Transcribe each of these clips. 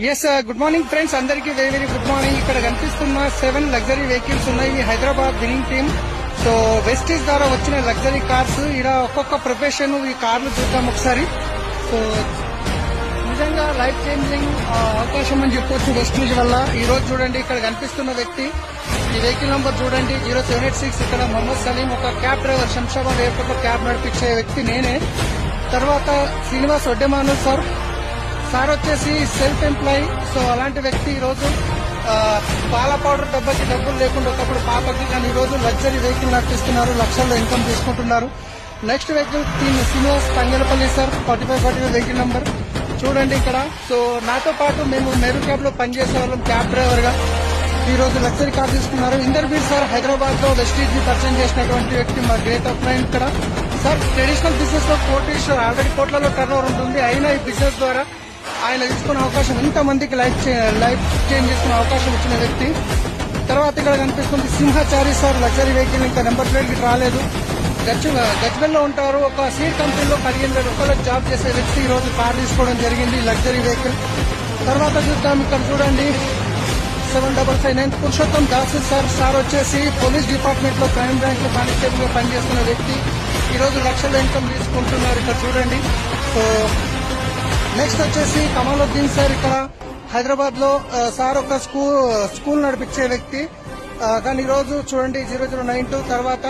Yes good morning friends, అందరికీ very very good morning. ఇక్కడ కనిపిస్తున్న 7 లగ్జరీ వెహికల్స్ ఉన్నాయి. Hyderabad winning team. So Vestige ద్వారా వచ్చిన లగ్జరీ కార్స్. ఇక్కడ ఒక్కొక్క ప్రొఫెషన్ ఈ కార్లు చూద్దాం ఒకసారి. సో నిజంగా లైఫ్ చేంజింగ్ అవకాశం అని చెప్పొచ్చు వెస్టీజ్ వల్ల. ఈ రోజు చూడండి ఇక్కడ కనిపిస్తున్న వ్యక్తి, ఈ వెహికల్ నంబర్ చూడండి 0786. ఇక్కడ మొహమ్మద్ సలీం, ఒక క్యాబ్ డ్రైవర్, శంషాబాద్ ఎయిర్పోర్ట్ లో క్యాబ్ నడిపించే వ్యక్తి నేనే. తర్వాత శ్రీనివాస్ వడ్డెమాను సార్ వచ్చేసి సెల్ఫ్ ఎంప్లాయీ. సో అలాంటి వ్యక్తి ఈ రోజు పాల పౌడర్ డబ్బాకి డబ్బులు లేకుండా ఒకప్పుడు పాపకి, కానీ ఈ రోజు లగ్జరీ వెహికల్ నడిపిస్తున్నారు, లక్షల్లో ఇన్కమ్ తీసుకుంటున్నారు. Next vehicle Srinivas Thangallapalli sir, 45 vehicle number చూడండి ఇక్కడ. సో నాతో పాటు మేము మెరు క్యాబ్ లో పనిచేసే వాళ్ళం క్యాబ్ డ్రైవర్ గా. ఈ రోజు లగ్జరీ కార్ తీసుకున్నారు. ఇందర్బీర్ సార్ హైదరాబాద్ లో వెస్టీజ్ ని పరిచయం చేసినటువంటి వ్యక్తి, మా గ్రేట్ ఆఫ్ మైండ్. ఇక్కడ సార్ ట్రెడిషనల్ బిజినెస్ లో కోటీశ్వర్, ఆల్రెడీ కోట్లలో టర్న్ ఓవర్ ఉంటుంది. అయినా ఈ బిజినెస్ ద్వారా ఆయన తీసుకున్న అవకాశం, ఇంతమందికి లైఫ్ చేంజ్ చేసుకునే అవకాశం ఇచ్చిన వ్యక్తి. తర్వాత ఇక్కడ కనిపిస్తుంది సింహాచారి సార్, లగ్జరీ వెహికల్, ఇంకా నెంబర్ ప్లేట్ రాలేదు. గజ్వెల్లో ఉంటారు. ఒక సీడ్ కంపెనీలో 15,000 రూపాయలకు జాబ్ చేసే వ్యక్తి ఈ రోజు కార్ తీసుకోవడం జరిగింది, లగ్జరీ వెహికల్. తర్వాత చూద్దాం, ఇక్కడ చూడండి 7559 పురుషోత్తం దాస్ సార్ వచ్చేసి పోలీస్ డిపార్ట్మెంట్ లో క్రైమ్ బ్రాంచ్ లో కానిస్టేబుల్ గా పనిచేస్తున్న వ్యక్తి. ఈ రోజు లక్షల ఇన్కమ్ తీసుకుంటున్నారు ఇక్కడ చూడండి. సో నెక్స్ట్ వచ్చేసి కమాలుద్దీన్ సార్, ఇక్కడ హైదరాబాద్ లో సార్ ఒక స్కూల్ నడిపించే వ్యక్తి. కానీ ఈ రోజు చూడండి 0092. తర్వాత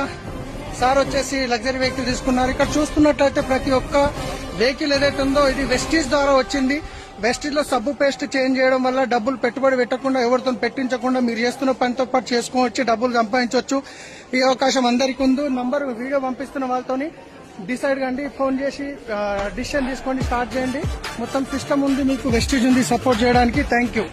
సార్ వచ్చేసి లగ్జరీ వెహికల్ తీసుకున్నారు. ఇక్కడ చూసుకున్నట్లయితే ప్రతి ఒక్క వెహికల్ ఏదైతే ఉందో ఇది వెస్టీజ్ ద్వారా వచ్చింది. వెస్టీజ్ లో సబ్బు పేస్ట్ చేంజ్ చేయడం వల్ల డబ్బులు పెట్టుబడి పెట్టకుండా, ఎవరితో పెట్టించకుండా మీరు చేస్తున్న పనితో పాటు చేసుకోవచ్చు, డబ్బులు సంపాదించవచ్చు. ఈ అవకాశం అందరికీ ఉంది. నంబర్ వీడియో పంపిస్తున్న వాళ్ళతోని డిసైడ్ కండి, ఫోన్ చేసి డిసిషన్ తీసుకోండి, స్టార్ట్ చేయండి. మొత్తం సిస్టమ్ ఉంది మీకు, వెస్టీజ్ ఉంది సపోర్ట్ చేయడానికి. Thank you.